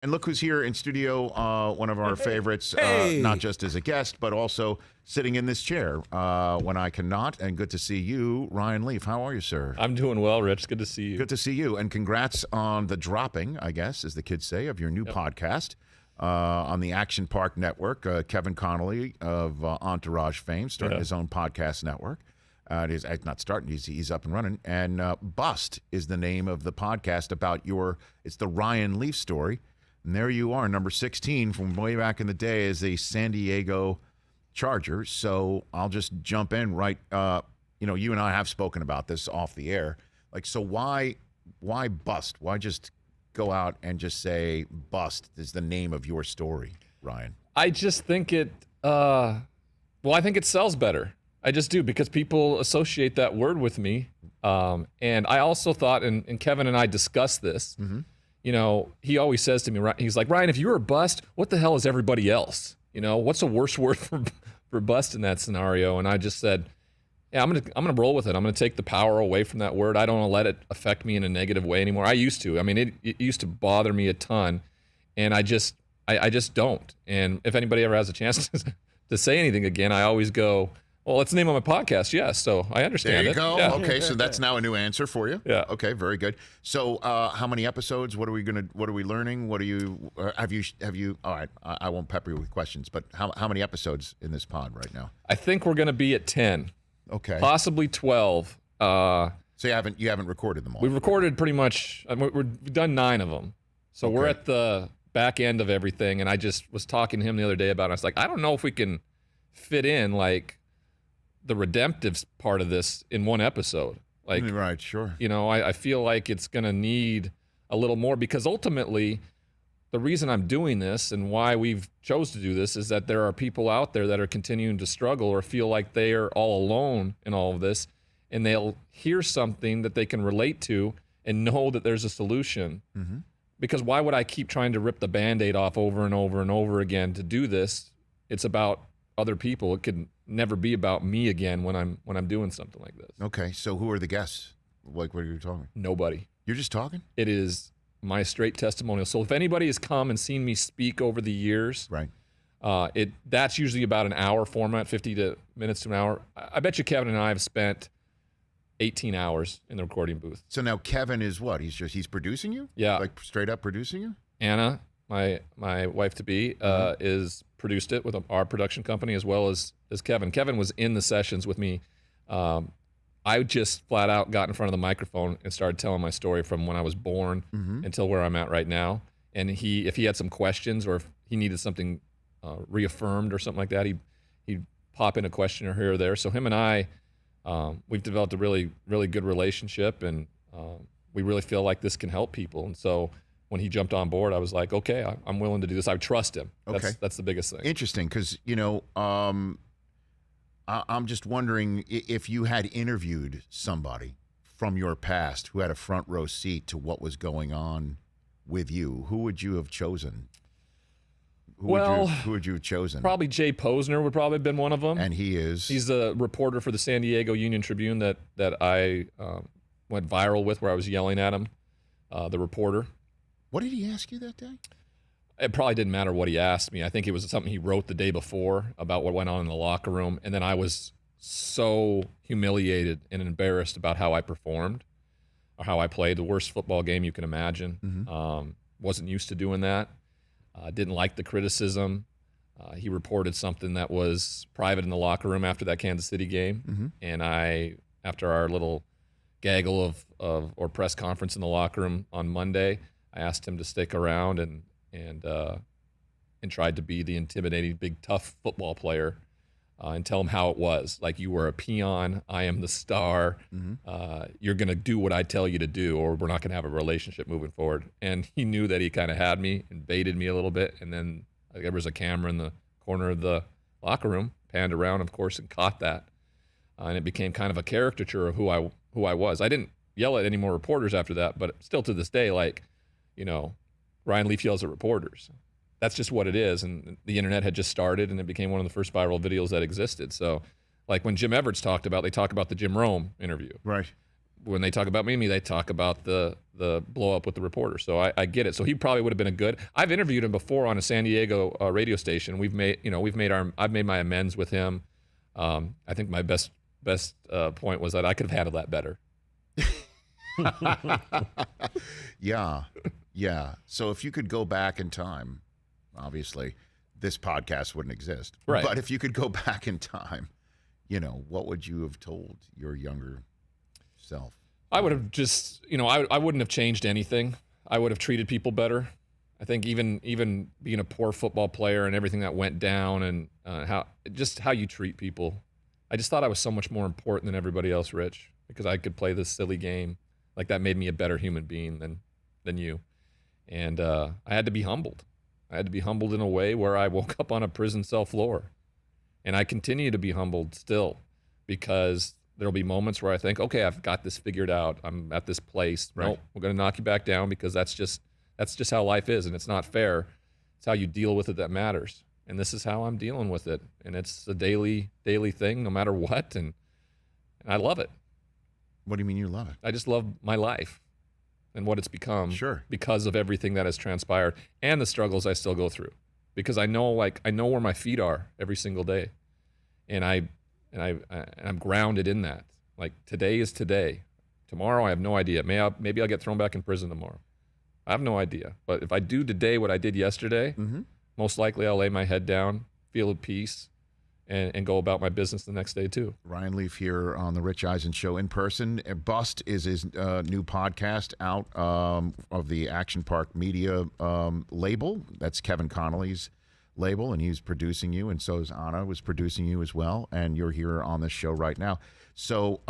And look who's here in studio, one of our favorites, Hey. not just as a guest, but also sitting in this chair when I cannot. And good to see you, Ryan Leaf. How are you, sir? I'm doing well, Rich. Good to see you. Good to see you. And congrats on the dropping, I guess, as the kids say, of your new podcast on the Action Park Network. Kevin Connolly of Entourage fame starting his own podcast network. He's not starting, he's up and running. And Bust is the name of the podcast about it's the Ryan Leaf story. And there you are, number 16 from way back in the day as a San Diego Charger. So I'll just jump in right. You and I have spoken about this off the air. Like, so why Bust? Why just go out and just say Bust is the name of your story, Ryan? I just think I think it sells better. I just do, because people associate that word with me. And I also thought, and Kevin and I discussed this, you know, he always says to me, he's like, Ryan, if you were a bust, what the hell is everybody else? You know, what's a worse word for bust in that scenario? And I just said, yeah, I'm gonna roll with it. I'm gonna take the power away from that word. I don't want to let it affect me in a negative way anymore. I used to. I mean, it used to bother me a ton, and I just don't. And if anybody ever has a chance to say anything again, I always go, well, it's the name of my podcast. Yes, so I understand there you it. go. Yeah. Okay, so that's now a new answer for you. Yeah. Okay, very good. So, how many episodes? What are we learning? What do you have you? All right, I won't pepper you with questions, but how many episodes in this pod right now? I think we're gonna be at 10. Okay. Possibly 12. So you haven't recorded them all. We've recorded pretty much. We've done 9 of them. So we're at the back end of everything. And I just was talking to him the other day about it. I was like, I don't know if we can fit in like the redemptive part of this in one episode. Like, right, sure. You know, I feel like it's going to need a little more, because ultimately the reason I'm doing this and why we've chose to do this is that there are people out there that are continuing to struggle or feel like they are all alone in all of this, and they'll hear something that they can relate to and know that there's a solution. Mm-hmm. Because why would I keep trying to rip the Band-Aid off over and over and over again to do this? It's about other people. It could never be about me again when I'm doing something like this. Okay, so who are the guests? Like, what are you talking? Nobody. You're just talking? It is my straight testimonial. So if anybody has come and seen me speak over the years, right, that's usually about an hour format, 50 minutes to an hour. I bet you Kevin and I have spent 18 hours in the recording booth. So now Kevin is what? He's producing you? Yeah. Like straight up producing you? Anna, my wife-to-be, is produced it with our production company, as well as Kevin. Kevin was in the sessions with me. I just flat out got in front of the microphone and started telling my story from when I was born until where I'm at right now. And if he had some questions or if he needed something reaffirmed or something like that, he'd pop in a question or here or there. So him and I, we've developed a really, really good relationship, and we really feel like this can help people. And so when he jumped on board, I was like, okay, I'm willing to do this. I trust him. That's the biggest thing. Interesting, because, you know, I'm just wondering if you had interviewed somebody from your past who had a front row seat to what was going on with you, who would you have chosen? Who would you have chosen? Probably Jay Posner would probably have been one of them. And he's the reporter for the San Diego Union Tribune that I went viral with, where I was yelling at him, the reporter. What did he ask you that day? It probably didn't matter what he asked me. I think it was something he wrote the day before about what went on in the locker room. And then I was so humiliated and embarrassed about how I performed or how I played. The worst football game you can imagine. Mm-hmm. Wasn't used to doing that. Didn't like the criticism. He reported something that was private in the locker room after that Kansas City game. Mm-hmm. And after our little gaggle or press conference in the locker room on Monday, I asked him to stick around and tried to be the intimidating, big, tough football player and tell him how it was. Like, you were a peon, I am the star. Mm-hmm. You're going to do what I tell you to do, or we're not going to have a relationship moving forward. And he knew that he kind of had me and baited me a little bit. And then there was a camera in the corner of the locker room, panned around, of course, and caught that. And it became kind of a caricature of who I was. I didn't yell at any more reporters after that, but still to this day, like, you know, Ryan Leaf yells at reporters. That's just what it is. And the internet had just started, and it became one of the first viral videos that existed. So, like when Jim Everett's they talk about the Jim Rome interview. Right. When they talk about Mimi, they talk about the the blow up with the reporter. So I get it. So he probably would have been a good. I've interviewed him before on a San Diego radio station. I've made my amends with him. I think my best point was that I could have handled that better. Yeah. So if you could go back in time, obviously this podcast wouldn't exist. Right. But if you could go back in time, what would you have told your younger self? I would have just, I wouldn't have changed anything. I would have treated people better. I think even being a poor football player and everything that went down and how you treat people. I just thought I was so much more important than everybody else, Rich, because I could play this silly game. Like that made me a better human being than you. And I had to be humbled. I had to be humbled in a way where I woke up on a prison cell floor. And I continue to be humbled still, because there'll be moments where I think, okay, I've got this figured out. I'm at this place. Right. Nope, we're going to knock you back down, because that's just how life is, and it's not fair. It's how you deal with it that matters. And this is how I'm dealing with it. And it's a daily thing, no matter what. And I love it. What do you mean you love it? I just love my life and what it's become. Sure. Because of everything that has transpired and the struggles I still go through. Because I know where my feet are every single day. And I'm grounded in that. Like, today is today. Tomorrow, I have no idea. Maybe I'll get thrown back in prison tomorrow. I have no idea. But if I do today what I did yesterday, most likely I'll lay my head down, feel at peace, and go about my business the next day too. Ryan Leaf here on the Rich Eisen Show in person. Bust is his new podcast out of the Action Park Media label. That's Kevin Connolly's label, and he's producing you, and so is Anna was producing you as well, and you're here on this show right now. So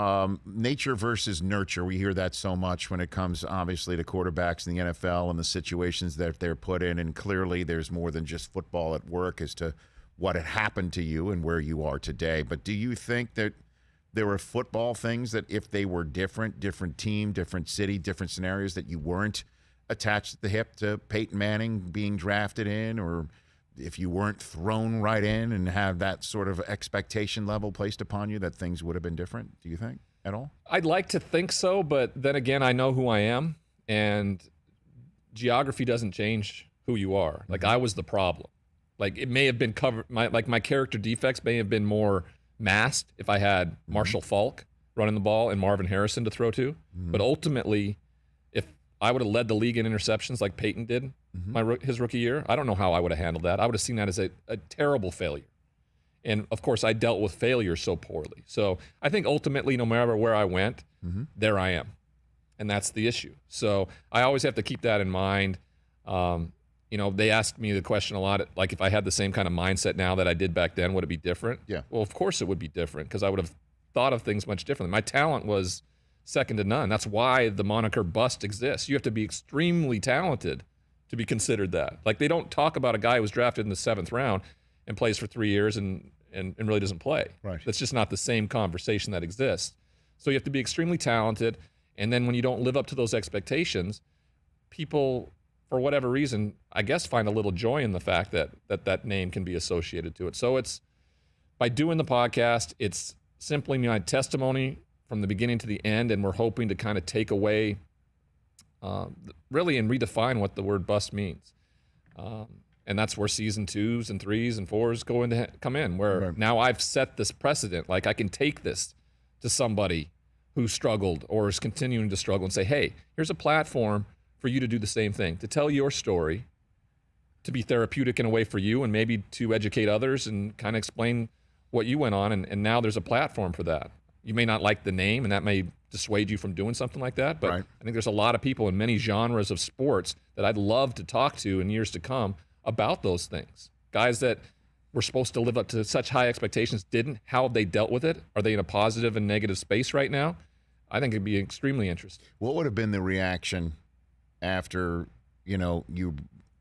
nature versus nurture, we hear that so much when it comes obviously to quarterbacks in the NFL and the situations that they're put in, and clearly there's more than just football at work as to what had happened to you and where you are today. But do you think that there were football things that if they were different team, different city, different scenarios, that you weren't attached at the hip to Peyton Manning being drafted in, or if you weren't thrown right in and have that sort of expectation level placed upon you, that things would have been different, do you think, at all? I'd like to think so, but then again, I know who I am, and geography doesn't change who you are. Like, I was the problem. Like, it may have been covered, my character defects may have been more masked if I had Marshall Faulk running the ball and Marvin Harrison to throw to. But ultimately, if I would have led the league in interceptions like Peyton did his rookie year, I don't know how I would have handled that. I would have seen that as a terrible failure. And, of course, I dealt with failure so poorly. So I think ultimately, no matter where I went, there I am. And that's the issue. So I always have to keep that in mind. They asked me the question a lot, like if I had the same kind of mindset now that I did back then, would it be different? Yeah. Well, of course it would be different, because I would have thought of things much differently. My talent was second to none. That's why the moniker Bust exists. You have to be extremely talented to be considered that. Like, they don't talk about a guy who was drafted in the 7th round and plays for 3 years and really doesn't play. Right. That's just not the same conversation that exists. So you have to be extremely talented, and then when you don't live up to those expectations, people, for whatever reason, I guess find a little joy in the fact that name can be associated to it. So it's, by doing the podcast, it's simply my testimony from the beginning to the end, and we're hoping to kind of take away really and redefine what the word bust means. And that's where season 2s and 3s and 4s come in, where now I've set this precedent. Like, I can take this to somebody who struggled or is continuing to struggle and say, hey, here's a platform for you to do the same thing, to tell your story, to be therapeutic in a way for you, and maybe to educate others and kind of explain what you went on. And now there's a platform for that. You may not like the name, and that may dissuade you from doing something like that, but I think there's a lot of people in many genres of sports that I'd love to talk to in years to come about those things. Guys that were supposed to live up to such high expectations didn't. How have they dealt with it? Are they in a positive and negative space right now? I think it'd be extremely interesting. What would have been the reaction after, you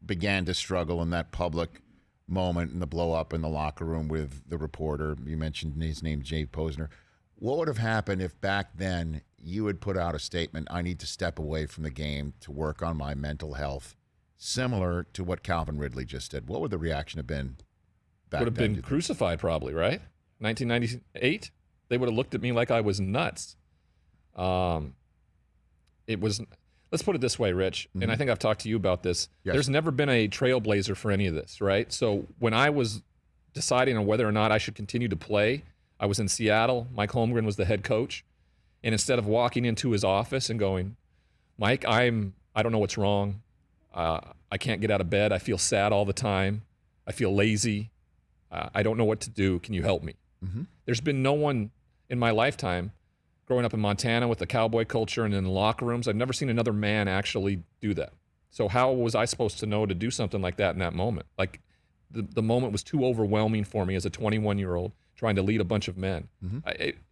began to struggle in that public moment and the blow up in the locker room with the reporter? You mentioned his name, Jay Posner. What would have happened if back then you had put out a statement, I need to step away from the game to work on my mental health, similar to what Calvin Ridley just did? What would the reaction have been back then? Would have been crucified probably, right? 1998? They would have looked at me like I was nuts. It was, let's put it this way, Rich, and I think I've talked to you about this. Yes. There's never been a trailblazer for any of this, right? So when I was deciding on whether or not I should continue to play, I was in Seattle. Mike Holmgren was the head coach. And instead of walking into his office and going, Mike, I don't know what's wrong. I can't get out of bed. I feel sad all the time. I feel lazy. I don't know what to do. Can you help me? There's been no one in my lifetime growing up in Montana with the cowboy culture and in the locker rooms. I've never seen another man actually do that. So how was I supposed to know to do something like that in that moment? Like the moment was too overwhelming for me as a 21-year-old trying to lead a bunch of men.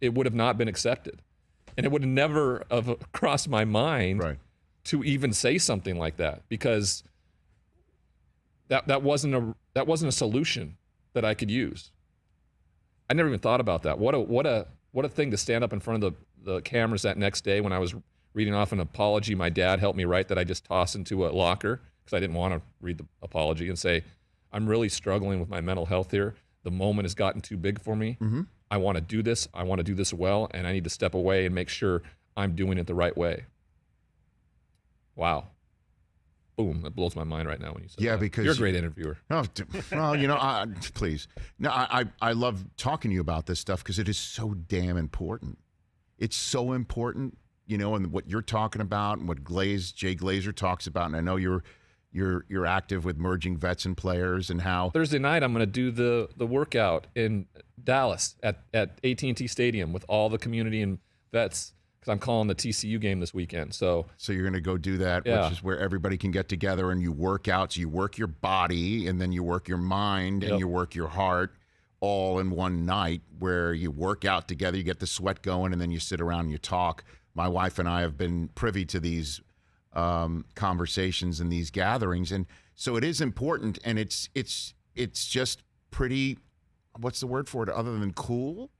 It would have not been accepted. And it would have never have crossed my mind to even say something like that, because that wasn't a solution that I could use. I never even thought about that. What a thing to stand up in front of the cameras that next day when I was reading off an apology my dad helped me write that I just tossed into a locker because I didn't want to read the apology, and say, I'm really struggling with my mental health here. The moment has gotten too big for me. I want to do this. I want to do this well, and I need to step away and make sure I'm doing it the right way. Boom, that blows my mind right now when you say that. Because you're a great interviewer. Oh, well, please. No, I love talking to you about this stuff because it is so damn important. It's so important, and what you're talking about and what Jay Glazer talks about, and I know you're active with merging vets and players and how Thursday night I'm going to do the workout in Dallas at AT&T Stadium with all the community and vets, because I'm calling the TCU game this weekend. So you're going to go do that, which is where everybody can get together and you work out. So you work your body and then you work your mind and you work your heart all in one night, where you work out together, you get the sweat going, and then you sit around and you talk. My wife and I have been privy to these conversations and these gatherings, and so it is important, and it's just pretty, what's the word for it other than cool,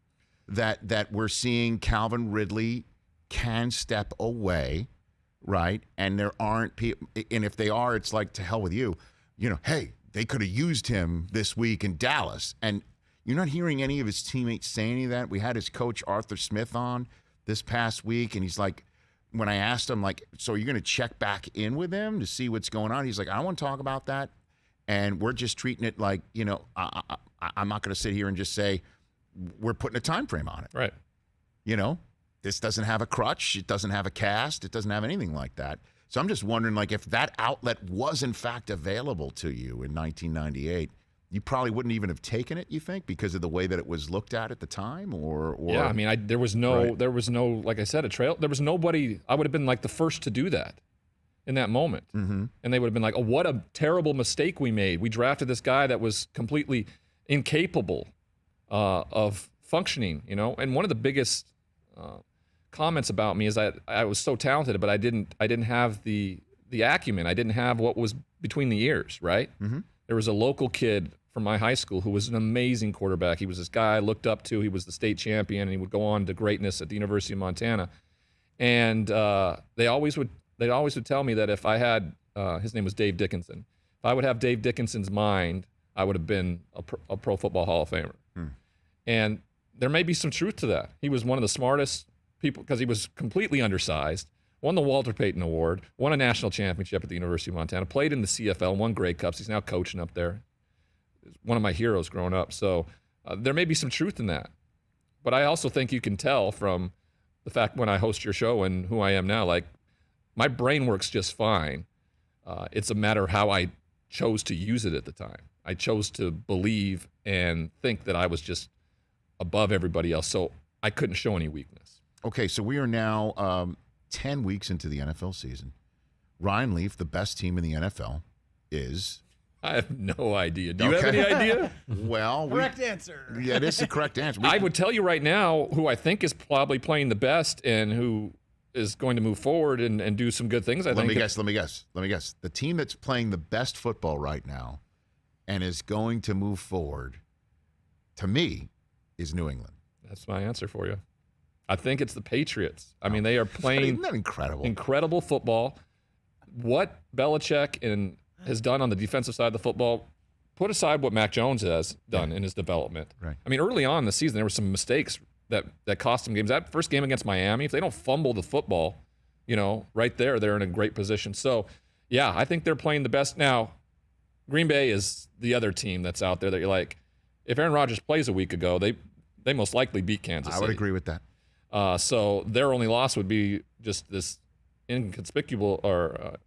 that we're seeing Calvin Ridley can step away, right? And there aren't people, and if they are, it's like, to hell with you, hey, they could have used him this week in Dallas, and you're not hearing any of his teammates say any of that. We had his coach Arthur Smith on this past week, and he's like, when I asked him, like, so are you going to check back in with him to see what's going on? He's like, I don't want to talk about that. And we're just treating it like, I'm not going to sit here and just say we're putting a time frame on it. Right. This doesn't have a crutch. It doesn't have a cast. It doesn't have anything like that. So I'm just wondering, like, if that outlet was in fact available to you in 1998, you probably wouldn't even have taken it, you think, because of the way that it was looked at the time, or yeah, I mean, there was no, like I said, a trail. There was nobody. I would have been like the first to do that in that moment, and they would have been like, "Oh, what a terrible mistake we made. We drafted this guy that was completely incapable of functioning." And one of the biggest comments about me is that I was so talented, but I didn't have the acumen. I didn't have what was between the ears, right? There was a local kid from my high school who was an amazing quarterback. He was this guy I looked up to. He was the state champion, and he would go on to greatness at the University of Montana. And they always would tell me that if I had, his name was Dave Dickinson, if I would have Dave Dickinson's mind, I would have been a Pro Football Hall of Famer. And there may be some truth to that. He was one of the smartest people because he was completely undersized. Won the Walter Payton Award, won a national championship at the University of Montana, played in the CFL, won Grey Cups. He's now coaching up there. One of my heroes growing up. So there may be some truth in that. But I also think you can tell from the fact when I host your show and who I am now, like, my brain works just fine. It's a matter of how I chose to use it at the time. I chose to believe and think that I was just above everybody else, so I couldn't show any weakness. Okay, so we are now 10 weeks into the NFL season. Ryan Leaf, the best team in the NFL, is... I have no idea. Do you have any idea? Well, correct answer. Yeah, it is the correct answer. I would tell you right now who I think is probably playing the best and who is going to move forward and do some good things. Let me guess. The team that's playing the best football right now and is going to move forward, to me, is New England. That's my answer for you. I think it's the Patriots. I mean, they are playing Isn't that incredible? Incredible football. What Belichick has done on the defensive side of the football, put aside what Mac Jones has done in his development. Right. I mean, early on in the season, there were some mistakes that cost them games. That first game against Miami, if they don't fumble the football, right there, they're in a great position. So, yeah, I think they're playing the best. Now, Green Bay is the other team that's out there that you're like, if Aaron Rodgers plays a week ago, they most likely beat Kansas City. I would agree with that. So their only loss would be just this inconspicuous or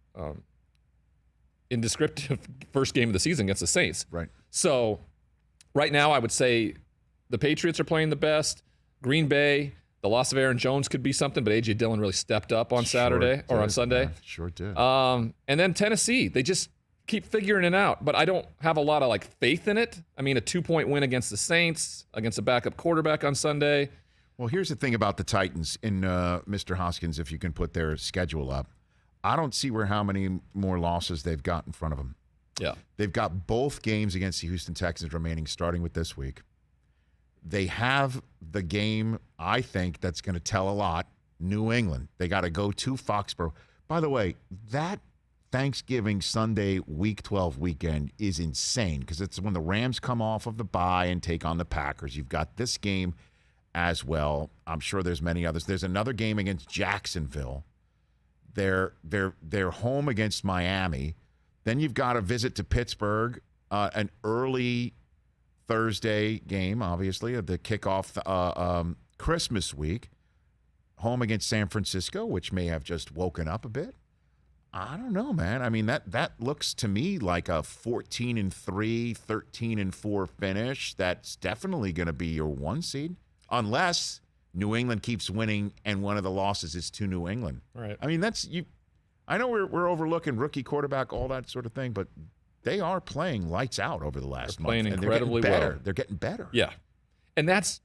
indescriptive first game of the season against the Saints. Right. So right now I would say the Patriots are playing the best. Green Bay, the loss of Aaron Jones could be something, but A.J. Dillon really stepped up on Saturday or on Sunday. Man, sure did. And then Tennessee, they just keep figuring it out, but I don't have a lot of faith in it. I mean, a 2-point win against the Saints, against a backup quarterback on Sunday. Well, here's the thing about the Titans in Mr. Hoskins, if you can put their schedule up. I don't see how many more losses they've got in front of them. Yeah. They've got both games against the Houston Texans remaining, starting with this week. They have the game, I think, that's going to tell a lot, New England. They got to go to Foxborough. By the way, that Thanksgiving Sunday Week 12 weekend is insane because it's when the Rams come off of the bye and take on the Packers. You've got this game as well. I'm sure there's many others. There's another game against Jacksonville. They're home against Miami. Then you've got a visit to Pittsburgh, an early Thursday game, obviously, the kickoff Christmas week. Home against San Francisco, which may have just woken up a bit. I don't know, man. I mean, that looks to me like a 14-3, 13-4 finish. That's definitely going to be your 1 seed, unless New England keeps winning and one of the losses is to New England. Right. I mean, that's you. I know we're overlooking rookie quarterback, all that sort of thing, but they are playing lights out over the last month. Playing incredibly well. well. They're getting better. Yeah, and that's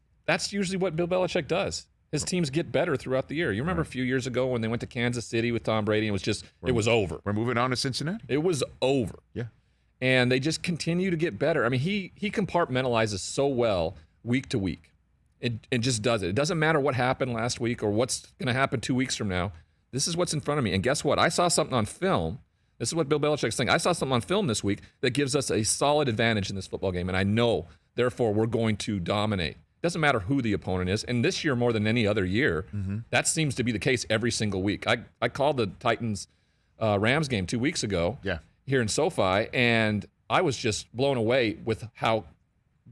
usually what Bill Belichick does. His teams get better throughout the year. You remember a few years ago when they went to Kansas City with Tom Brady, and it was over. We're moving on to Cincinnati. It was over. Yeah. And they just continue to get better. I mean, he compartmentalizes so well week to week. It just does it. It doesn't matter what happened last week or what's going to happen 2 weeks from now. This is what's in front of me. And guess what? I saw something on film. This is what Bill Belichick's saying. I saw something on film this week that gives us a solid advantage in this football game. And I know, therefore, we're going to dominate. Doesn't matter who the opponent is. And this year, more than any other year, that seems to be the case every single week. I called the Titans-Rams game 2 weeks ago here in SoFi, and I was just blown away with how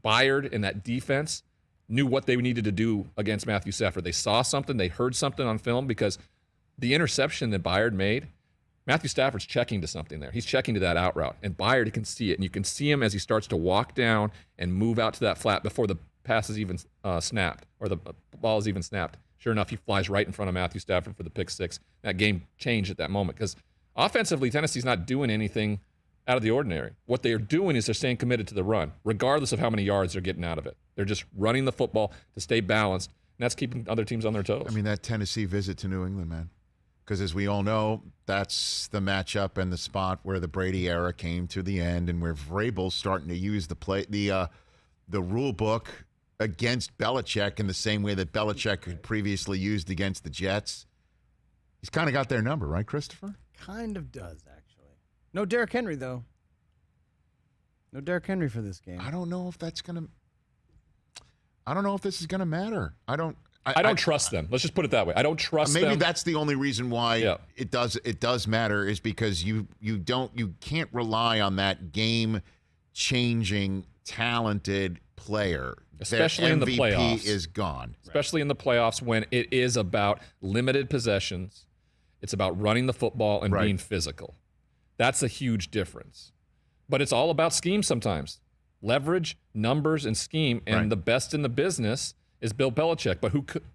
Byard and that defense knew what they needed to do against Matthew Stafford. They saw something. They heard something on film because the interception that Byard made, Matthew Stafford's checking to something there. He's checking to that out route, and Byard can see it. And you can see him as he starts to walk down and move out to that flat before the pass is even snapped or the ball is even snapped. Sure enough, he flies right in front of Matthew Stafford for the pick six. That game changed at that moment because offensively, Tennessee's not doing anything out of the ordinary. What they are doing is they're staying committed to the run, regardless of how many yards they're getting out of it. They're just running the football to stay balanced, and that's keeping other teams on their toes. I mean, that Tennessee visit to New England, man. Because as we all know, that's the matchup and the spot where the Brady era came to the end, and where Vrabel's starting to use the rule book against Belichick in the same way that Belichick had previously used against the Jets. He's kind of got their number, right, Christopher? Kind of does, actually. No Derrick Henry, though. No Derrick Henry for this game. I don't know if this is going to matter. I don't trust them. Let's just put it that way. I don't trust them. Maybe that's the only reason why it does matter is because you can't rely on that game-changing, talented player. Especially Their in the MVP playoffs. is gone. Especially in the playoffs when it is about limited possessions. It's about running the football and being physical. That's a huge difference. But it's all about scheme sometimes. Leverage, numbers, and scheme. And the best in the business is Bill Belichick.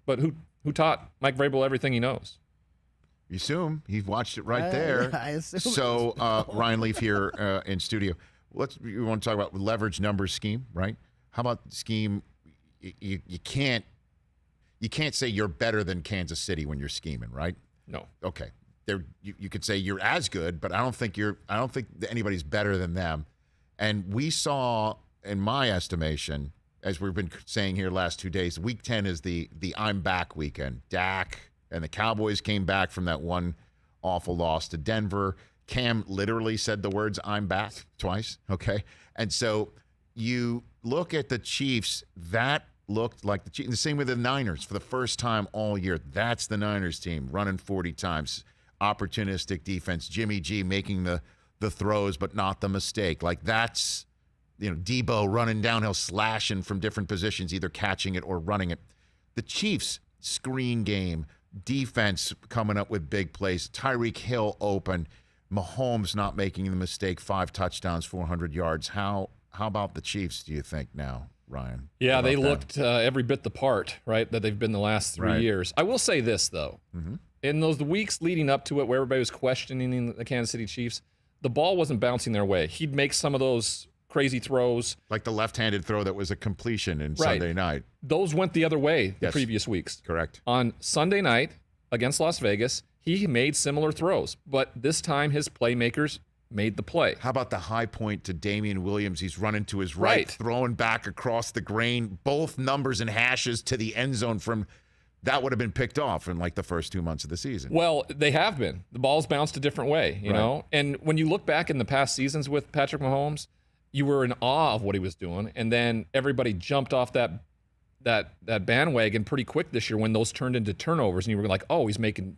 But who taught Mike Vrabel everything he knows? You assume he's watched it there. I assume. So Ryan Leaf here in studio. You want to talk about leverage, numbers, scheme, right? How about scheme? You can't say you're better than Kansas City when you're scheming, right? No. Okay. You could say you're as good, but I don't think anybody's better than them. And we saw, in my estimation, as we've been saying here last 2 days, Week 10 is the I'm back weekend. Dak and the Cowboys came back from that one awful loss to Denver. Cam literally said the words "I'm back" twice. Okay, and so you look at the Chiefs. That looked like the Chiefs. The same with the Niners for the first time all year. That's the Niners team, running 40 times. Opportunistic defense. Jimmy G making the throws, but not the mistake. Like that's, Debo running downhill, slashing from different positions, either catching it or running it. The Chiefs' screen game, defense coming up with big plays. Tyreek Hill open. Mahomes not making the mistake. 5 touchdowns, 400 yards. How about the Chiefs, do you think now, Ryan? Yeah, they looked every bit the part, right, that they've been the last 3 years. I will say this, though. Mm-hmm. In those weeks leading up to it where everybody was questioning the Kansas City Chiefs, the ball wasn't bouncing their way. He'd make some of those crazy throws. Like the left-handed throw that was a completion in Sunday night. Those went the other way the previous weeks. Correct. On Sunday night against Las Vegas, he made similar throws, but this time his playmakers made the play. How about the high point to Damian Williams? He's running to his right, throwing back across the grain, both numbers and hashes to the end zone from – that would have been picked off in like the first 2 months of the season. Well, they have been. The ball's bounced a different way, you know? And when you look back in the past seasons with Patrick Mahomes, you were in awe of what he was doing, and then everybody jumped off that bandwagon pretty quick this year when those turned into turnovers, and you were like, oh, he's making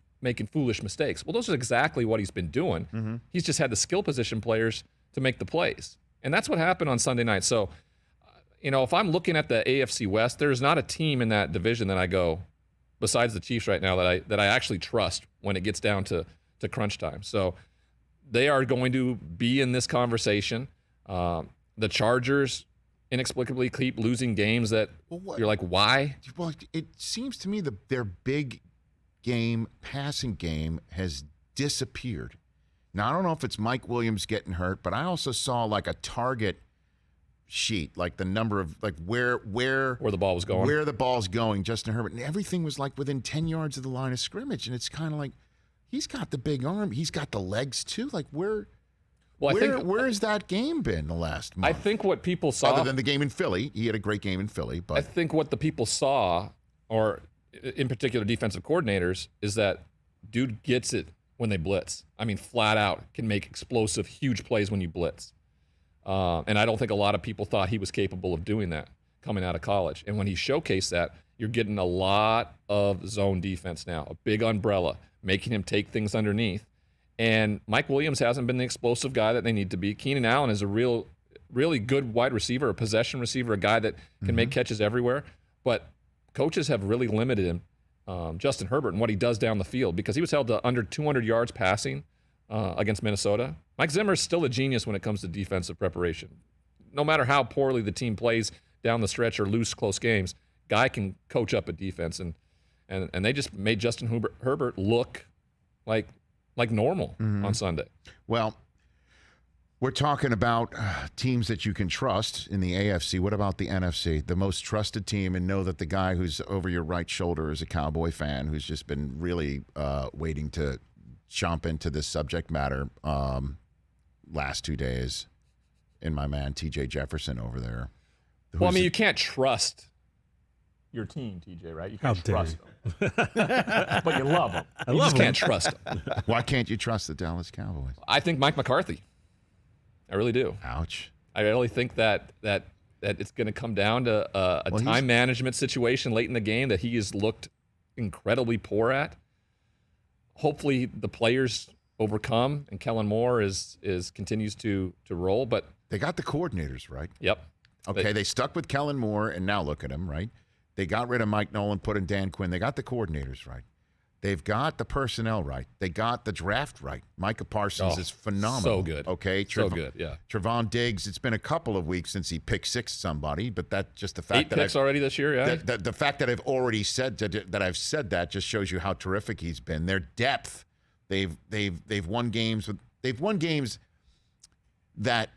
foolish mistakes. Well, those are exactly what he's been doing. Mm-hmm. He's just had the skill position players to make the plays. And that's what happened on Sunday night. So, if I'm looking at the AFC West, there's not a team in that division that I go, besides the Chiefs right now, that I actually trust when it gets down to crunch time. So they are going to be in this conversation. The Chargers inexplicably keep losing games that you're like, why? Well, it seems to me that their big game, passing game, has disappeared. Now, I don't know if it's Mike Williams getting hurt, but I also saw like a target sheet, like the number of where the ball was going, where the ball's going, Justin Herbert, and everything was like within 10 yards of the line of scrimmage, and it's kind of like he's got the big arm, he's got the legs too. Like where has that game been the last month? I think what people saw, other than the game in Philly, he had a great game in Philly, but I think what the people saw, or in particular defensive coordinators, is that dude gets it when they blitz. I mean, flat out can make explosive, huge plays when you blitz. And I don't think a lot of people thought he was capable of doing that coming out of college. And when he showcased that, you're getting a lot of zone defense now, a big umbrella, making him take things underneath. And Mike Williams hasn't been the explosive guy that they need to be. Keenan Allen is a really good wide receiver, a possession receiver, a guy that can make catches everywhere. But coaches have really limited him, Justin Herbert, and what he does down the field, because he was held to under 200 yards passing against Minnesota. Mike Zimmer is still a genius when it comes to defensive preparation. No matter how poorly the team plays down the stretch or lose close games, guy can coach up a defense, and they just made Justin Herbert look like normal on Sunday. Well, we're talking about teams that you can trust in the AFC. What about the NFC? The most trusted team, and know that the guy who's over your right shoulder is a Cowboy fan who's just been really waiting to jump into this subject matter last 2 days, in my man TJ Jefferson over there. Well, I mean, you can't trust your team, TJ, right? You can't trust them. But you love them. You just can't trust them. Why can't you trust the Dallas Cowboys? I think Mike McCarthy. I really do. Ouch. I really think that it's going to come down to a time management situation late in the game that he has looked incredibly poor at. Hopefully the players overcome, and Kellen Moore continues to roll. But they got the coordinators right. Yep. Okay, they stuck with Kellen Moore, and now look at him, right? They got rid of Mike Nolan, put in Dan Quinn. They got the coordinators right. They've got the personnel right. They got the draft right. Micah Parsons is phenomenal. So good. Okay, so good. Yeah. Trevon Diggs. It's been a couple of weeks since he picked six somebody, but that's just the fact 8 picks already this year. Yeah. The fact that I've already said that just shows you how terrific he's been. Their depth. They've won games that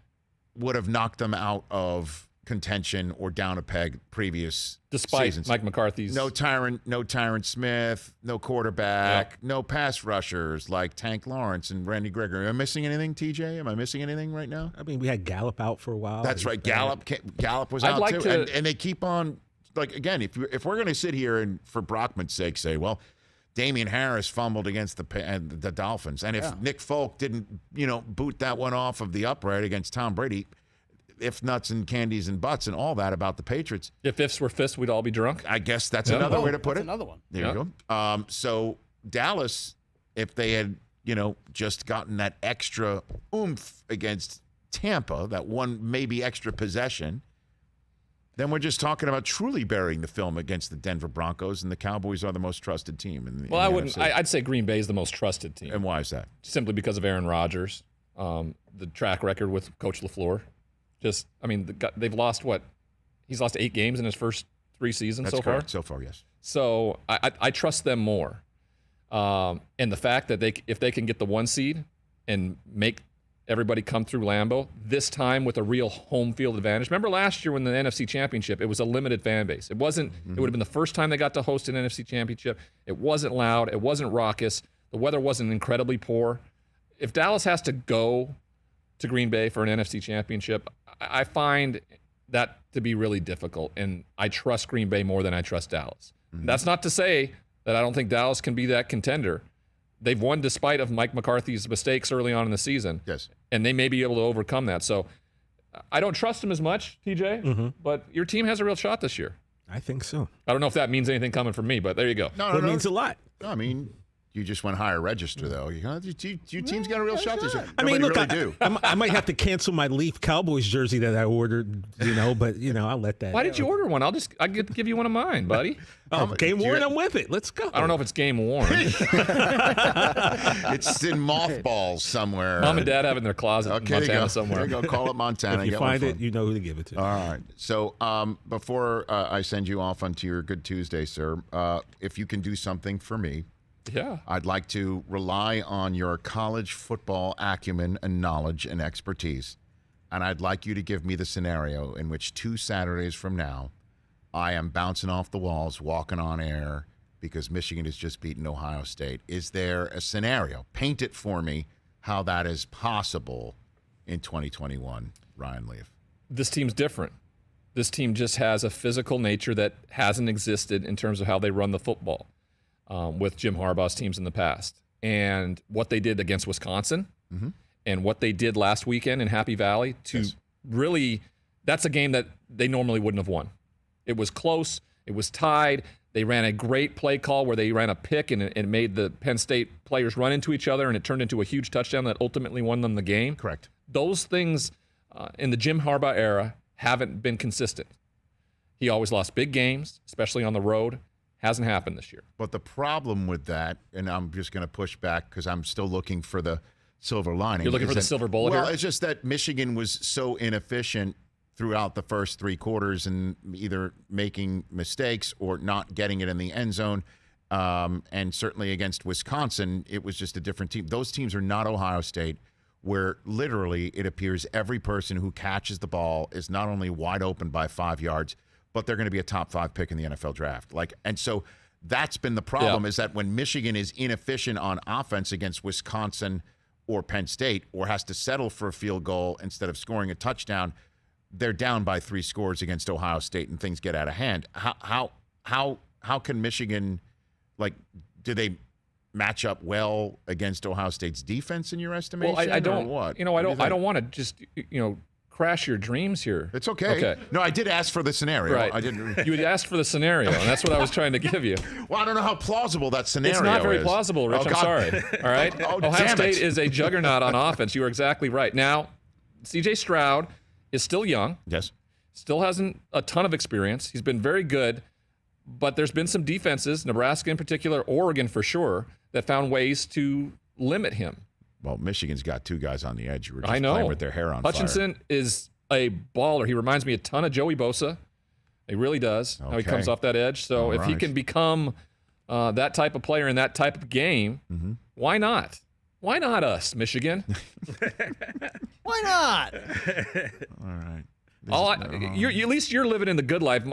would have knocked them out of contention or down a peg previous despite seasons. Mike McCarthy's no Tyron Smith, no quarterback, no pass rushers like Tank Lawrence and Randy Gregory. Am I missing anything, TJ? Am I missing anything right now? I mean, we had Gallup out for a while. That's right. Gallup was out too. And they keep on, like, again, if we're going to sit here and for Brockman's sake say, well, Damian Harris fumbled against the Dolphins, and if Nick Folk didn't boot that one off of the upright against Tom Brady, if nuts and candies and butts and all that about the Patriots. If ifs were fists, we'd all be drunk. I guess that's another way to put it. Another one. There you go. So Dallas, if they had, just gotten that extra oomph against Tampa, that one maybe extra possession, then we're just talking about truly burying the film against the Denver Broncos, and the Cowboys are the most trusted team. I wouldn't. I'd say Green Bay is the most trusted team. And why is that? Simply because of Aaron Rodgers, the track record with Coach LaFleur. They've lost what? He's lost 8 games in his first 3 seasons so far. So far, yes. So I trust them more. And the fact that if they can get the 1 seed and make everybody come through Lambeau, this time with a real home field advantage. Remember last year when the NFC Championship, it was a limited fan base. It wasn't. It would have been the first time they got to host an NFC Championship. It wasn't loud. It wasn't raucous. The weather wasn't incredibly poor. If Dallas has to go to Green Bay for an NFC Championship, I find that to be really difficult. And I trust Green Bay more than I trust Dallas. That's not to say that I don't think Dallas can be that contender. They've won despite of Mike McCarthy's mistakes early on in the season. Yes. And they may be able to overcome that. So I don't trust him as much, TJ, but your team has a real shot this year. I think so. I don't know if that means anything coming from me, but there you go. No, it means a lot. No, I mean, you just went higher register, though. Your team's got a real shot this year. I mean, look, really I might have to cancel my Leaf Cowboys jersey that I ordered, but I'll let that. Why did you order one? I'll give you one of mine, buddy. Game worn, I'm with it. Let's go. I don't know if it's game worn. It's in mothballs somewhere. Mom and Dad have it in their closet in Montana somewhere. There you go. Call it Montana. If you find it, you know who to give it to. All right. So before I send you off onto your good Tuesday, sir, if you can do something for me, yeah, I'd like to rely on your college football acumen and knowledge and expertise, and I'd like you to give me the scenario in which 2 Saturdays from now, I am bouncing off the walls, walking on air, because Michigan has just beaten Ohio State. Is there a scenario? Paint it for me how that is possible in 2021, Ryan Leaf. This team's different. This team just has a physical nature that hasn't existed in terms of how they run the football. With Jim Harbaugh's teams in the past. And what they did against Wisconsin and what they did last weekend in Happy Valley really, that's a game that they normally wouldn't have won. It was close. It was tied. They ran a great play call where they ran a pick and it made the Penn State players run into each other, and it turned into a huge touchdown that ultimately won them the game. Correct. Those things in the Jim Harbaugh era haven't been consistent. He always lost big games, especially on the road. Hasn't happened this year. But the problem with that, and I'm just going to push back because I'm still looking for the silver lining. You're looking for the silver bullet here? Well, it's just that Michigan was so inefficient throughout the first 3 quarters and either making mistakes or not getting it in the end zone. And certainly against Wisconsin, it was just a different team. Those teams are not Ohio State, where literally it appears every person who catches the ball is not only wide open by 5 yards, but they're going to be a top 5 pick in the NFL draft. And so that's been the problem, is that when Michigan is inefficient on offense against Wisconsin or Penn State, or has to settle for a field goal instead of scoring a touchdown, they're down by 3 scores against Ohio State and things get out of hand. How can Michigan, do they match up well against Ohio State's defense in your estimation? Well, I don't. What? I don't want to just crash your dreams here. It's okay. No, I did ask for the scenario. Right. I didn't. You had asked for the scenario, and that's what I was trying to give you. Well, I don't know how plausible that scenario is. It's not very plausible, Rich. I'm sorry. All right? Ohio State is a juggernaut on offense. You are exactly right. Now, C.J. Stroud is still young. Yes. Still hasn't a ton of experience. He's been very good, but there's been some defenses, Nebraska in particular, Oregon for sure, that found ways to limit him. Well, Michigan's got 2 guys on the edge who are just I know. playing with their hair on Hutchinson fire. is a baller. He reminds me a ton of Joey Bosa. He really does, how he comes off that edge. So if he can become that type of player in that type of game, why not? Why not us, Michigan? Why not? All right. At least you're living in the good life.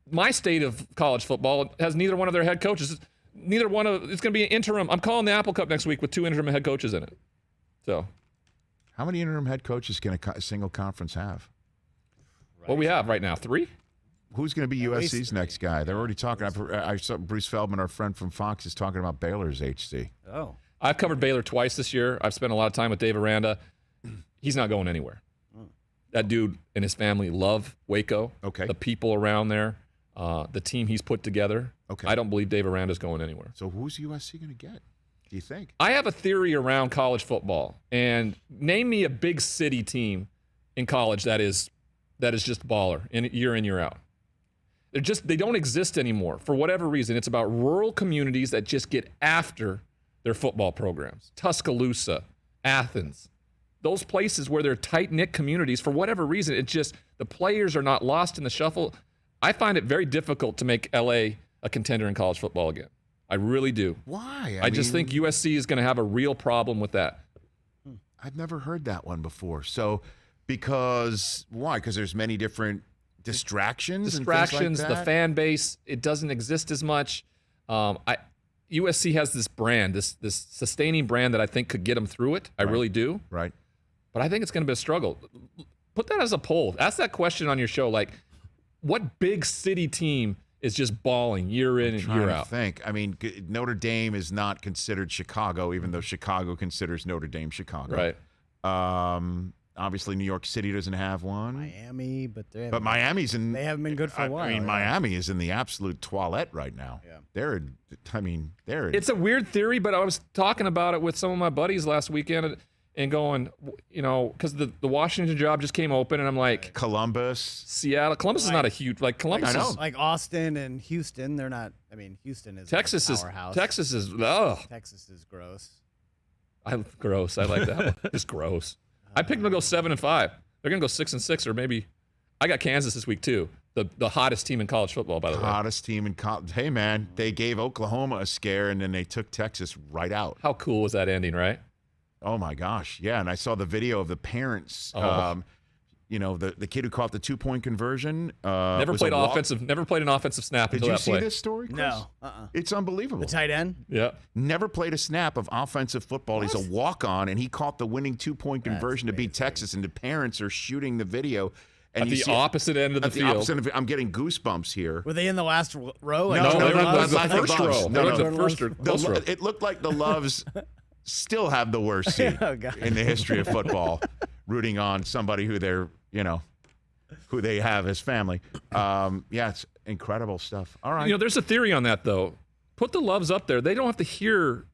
My state of college football has neither one of their head coaches. It's going to be an interim. I'm calling the Apple Cup next week with 2 interim head coaches in it. So, how many interim head coaches can a single conference have? What we have right now, 3? Who's going to be USC's next guy? They're already talking. I saw Bruce Feldman, our friend from Fox, is talking about Baylor's HC. Oh. I've covered Baylor twice this year. I've spent a lot of time with Dave Aranda. He's not going anywhere. That dude and his family love Waco. Okay. The people around there, the team he's put together. Okay. I don't believe Dave Aranda's going anywhere. So who's USC going to get, do you think? I have a theory around college football, and name me a big city team in college that is just baller year in, year out. They don't exist anymore for whatever reason. It's about rural communities that just get after their football programs. Tuscaloosa, Athens, those places where they're tight-knit communities, for whatever reason, it's just the players are not lost in the shuffle. I find it very difficult to make LA a contender in college football again. I really do. Why? I just think USC is going to have a real problem with that. I've never heard that one before. So, why? Because there's many different distractions. And things like that? The fan base, it doesn't exist as much. USC has this brand, this sustaining brand that I think could get them through it. I really do. Right. But I think it's going to be a struggle. Put that as a poll. Ask that question on your show. Like, what big city team is just balling year in and year out? I mean, Notre Dame is not considered Chicago, even though Chicago considers Notre Dame Chicago. Right. Obviously, New York City doesn't have one. Miami, but they Miami's in. They haven't been good for a while. I mean, Miami is in the absolute toilet right now. Yeah. They're. It's a weird theory, but I was talking about it with some of my buddies last weekend and going, because the Washington job just came open, and I'm like, Columbus, Seattle. Columbus is not a huge Columbus. I know. Is like Austin and Houston. They're not. I mean, Houston is Texas a powerhouse. Texas is Texas is gross. Gross. I like that one. It's gross. I picked them to go 7-5. They're gonna go 6-6, or maybe. I got Kansas this week too. The hottest team in college football, by the way. Hottest team in college. Hey man, they gave Oklahoma a scare, and then they took Texas right out. How cool was that ending, right? Oh my gosh, yeah. And I saw the video of the parents. The kid who caught the 2-point conversion. Never played an offensive snap Did until you that see play. this story, Chris? No. It's unbelievable. The tight end? Yeah. Never played a snap of offensive football. What? He's a walk-on, and he caught the winning 2-point conversion to beat Texas. And the parents are shooting the video. And At the opposite end of the field. I'm getting goosebumps here. Were they in the last row? No, they were in the first row. No, the first or close row. It looked like the Loves still have the worst seat in the history of football, rooting on somebody who who they have as family. It's incredible stuff. All right. There's a theory on that, though. Put the Loves up there. They don't have to hear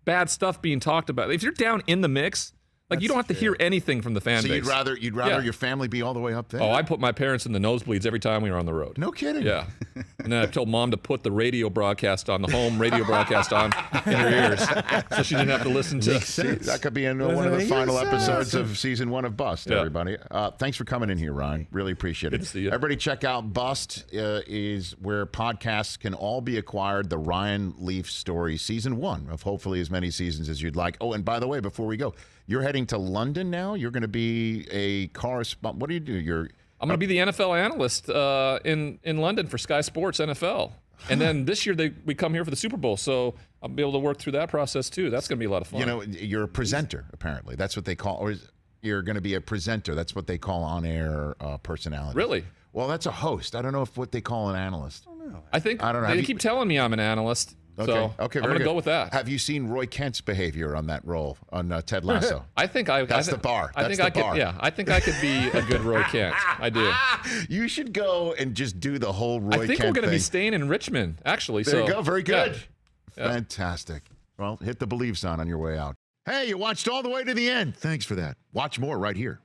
bad stuff being talked about. If you're down in the mix, you don't have to hear anything from the fan base. So you'd rather your family be all the way up there? Oh, I put my parents in the nosebleeds every time we were on the road. No kidding. Yeah. And then I told Mom to put the radio broadcast on, the home radio broadcast on in her ears, so she didn't have to listen to. That could be in one of the final episodes of season 1 of Bust. Yeah. Everybody, thanks for coming in here, Ryan. Really appreciate it. Good to see you. Everybody, check out Bust. Is where podcasts can all be acquired. The Ryan Leaf Story, season 1 of hopefully as many seasons as you'd like. Oh, and by the way, before we go, you're heading to London now. You're going to be a correspondent. What do you do? I'm going to be the NFL analyst in London for Sky Sports NFL. And then this year we come here for the Super Bowl, so I'll be able to work through that process too. That's going to be a lot of fun. You're a presenter, apparently. That's what they call, or you're going to be a presenter. That's what they call on-air personality. Really? Well, that's a host. I don't know what they call an analyst. I don't know. I don't know. They keep telling me I'm an analyst. Okay. So Okay. I'm going to go with that. Have you seen Roy Kent's behavior on that role on Ted Lasso? That's the bar. I think I could be a good Roy Kent. I do. You should go and just do the whole Roy Kent thing. I think we're going to be staying in Richmond, actually. There you go. Very good. Yeah. Fantastic. Well, hit the believe sign on your way out. Hey, you watched all the way to the end. Thanks for that. Watch more right here.